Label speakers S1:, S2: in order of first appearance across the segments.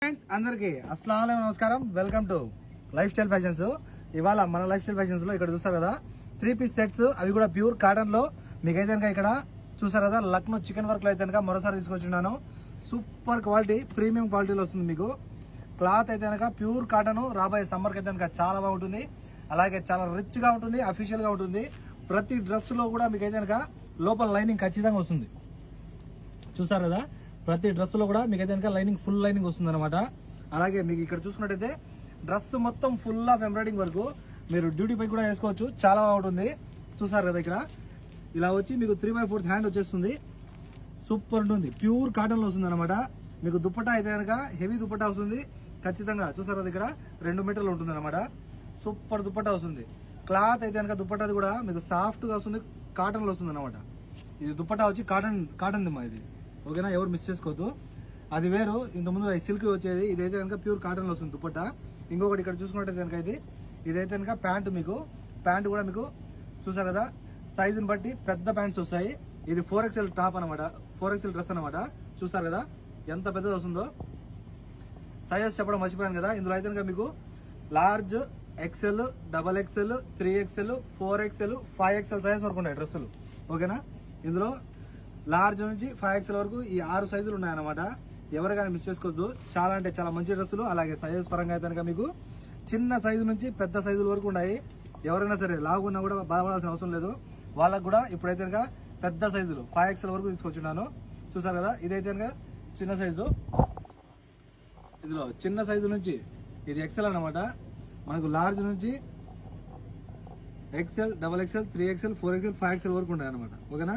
S1: Friends అందరికి అస్సలాము నమస్కారం. Welcome to life style fashions. ఇవాళ మన లైఫ్ స్టైల్ ఫ్యాషన్స్ లో ఇక్కడ చూస్తారు కదా 3 పీస్ సెట్స్, అవి కూడా ప్యూర్ కాటన్ లో మీకైతే కనుక ఇక్కడ చూసారు కదా లక్నో చికెన్ వర్క్ లో అయితే కనుక మరోసారి తీసుకొచ్చున్నాను. సూపర్ క్వాలిటీ, ప్రీమియం క్వాలిటీలో వస్తుంది మీకు. క్లాత్ అయితే కనుక ప్యూర్ కాటన్, రాబోయే సమ్మర్ కి అయితే కనుక చాలా బాగుంటుంది. అలాగే చాలా రిచ్ గా ఉంటుంది, అఫీషియల్ గా ఉంటుంది. ప్రతి డ్రెస్ లో కూడా మీకైతే కనుక లోపల లైనింగ్ ఖచ్చితంగా వస్తుంది. చూసారు కదా ప్రతి డ్రెస్ లో కూడా మీకు అయితే లైనింగ్, ఫుల్ లైనింగ్ వస్తుంది అనమాట. అలాగే మీకు ఇక్కడ చూసుకున్నట్టయితే డ్రెస్ మొత్తం ఫుల్ ఆఫ్ ఎంబ్రాయిడింగ్ వరకు మీరు డ్యూటీ పై కూడా వేసుకోవచ్చు, చాలా బాగుంటుంది. చూసారు కదా ఇక్కడ ఇలా వచ్చి మీకు 3/4 హ్యాండ్ వచ్చేస్తుంది. సూపర్ ఉంటుంది, ప్యూర్ కాటన్ లో వస్తుంది అనమాట. మీకు దుప్పటా అయితే కనుక హెవీ దుప్పటా వస్తుంది ఖచ్చితంగా. చూసారు కదా ఇక్కడ 2 మీటర్లు ఉంటుంది అనమాట. సూపర్ దుప్పటా వస్తుంది. క్లాత్ అయితే కనుక దుప్పటాది కూడా మీకు సాఫ్ట్ గా వస్తుంది, కాటన్ లో వస్తుంది అనమాట. ఇది దుప్పటా వచ్చి కాటన్ దిమ్మా ఇది, ఓకేనా? ఎవరు మిస్ చేసుకోవద్దు. అది వేరు, ఇంతకుముందు సిల్క్ వచ్చేది. ఇదైతే కనుక ప్యూర్ కాటన్ లో వస్తుంది దుప్పట్టా. ఇంకొకటి ఇక్కడ చూసుకున్నట్టయితే కనుక ఇదైతే కనుక ప్యాంటు, మీకు ప్యాంటు కూడా మీకు చూసారు కదా సైజుని బట్టి పెద్ద ప్యాంట్స్ వస్తాయి. ఇది 4XL టాప్ అనమాట, 4XL డ్రెస్ అనమాట. చూసారు కదా ఎంత పెద్దది వస్తుందో. సైజెస్ చెప్పడం మర్చిపోయాను కదా. ఇందులో అయితే కనుక మీకు large, XL, XXL, 3XL, 4XL, 5XL size వరకు ఉన్నాయి డ్రెస్సులు, ఓకేనా? ఇందులో లార్జ్ నుంచి 5XL వరకు ఈ 6 సైజులు ఉన్నాయన్నమాట. ఎవరికైనా మిస్ చేసుకోవద్దు. చాలా అంటే చాలా మంచి డ్రెస్సులు. అలాగే సైజెస్ పరంగా అయితే కనుక మీకు చిన్న సైజు నుంచి పెద్ద సైజుల వరకు ఉన్నాయి. ఎవరైనా సరే లాగున్నా కూడా బాధపడాల్సిన అవసరం లేదు. వాళ్ళకు కూడా ఇప్పుడైతే కనుక పెద్ద సైజులు 5XL వరకు తీసుకొచ్చున్నాను. చూసారు కదా ఇదైతే కనుక చిన్న సైజు. ఇందులో చిన్న సైజు నుంచి ఇది XL అనమాట. మనకు లార్జ్ నుంచి XL, XXL, 3XL, 4XL, 5XL వరకు ఉన్నాయి అనమాట, ఓకేనా?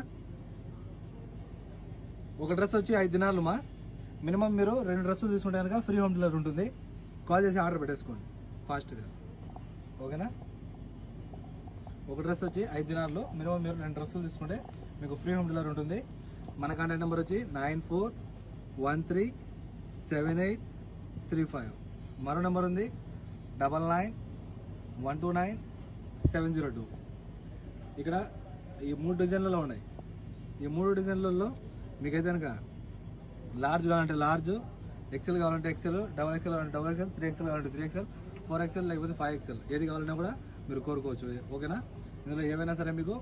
S1: ఒక డ్రెస్ వచ్చి 5 దినాలు మా మినిమం. మీరు 2 డ్రెస్సులు తీసుకుంటే కనుక ఫ్రీ హోమ్ డెలివరీ ఉంటుంది. కాల్ చేసి ఆర్డర్ పెట్టేసుకోండి ఫాస్ట్గా, ఓకేనా? ఒక డ్రెస్ వచ్చి 5 దినాల్లో మినిమం మీరు 2 డ్రెస్సులు తీసుకుంటే మీకు ఫ్రీ హోమ్ డెలివరీ ఉంటుంది. మన కాంటాక్ట్ నెంబర్ వచ్చి 94137835. మరో నెంబర్ ఉంది 99129702. ఇక్కడ ఈ 3 డిజైన్లలో ఉన్నాయి. ఈ 3 డిజైన్లలో మీకైతే కనుక లార్జ్ కావాలంటే లార్జ్, XL కావాలంటే XL, XXL కావాలంటే XXL, 3XL కావాలంటే 3XL, 4XL లేకపోతే 5XL ఏది కావాలన్నా కూడా మీరు కోరుకోవచ్చు, ఓకేనా? ఇందులో ఏవైనా సరే మీకు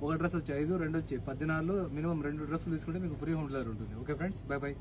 S1: ఒక డ్రెస్ వచ్చి 5, 2 వచ్చి 10 దినాలు మినిమం 2 డ్రెస్సులు తీసుకుంటే మీకు ఫ్రీ హోమ్ డెలివరీ ఉంటుంది. Okay friends, by by.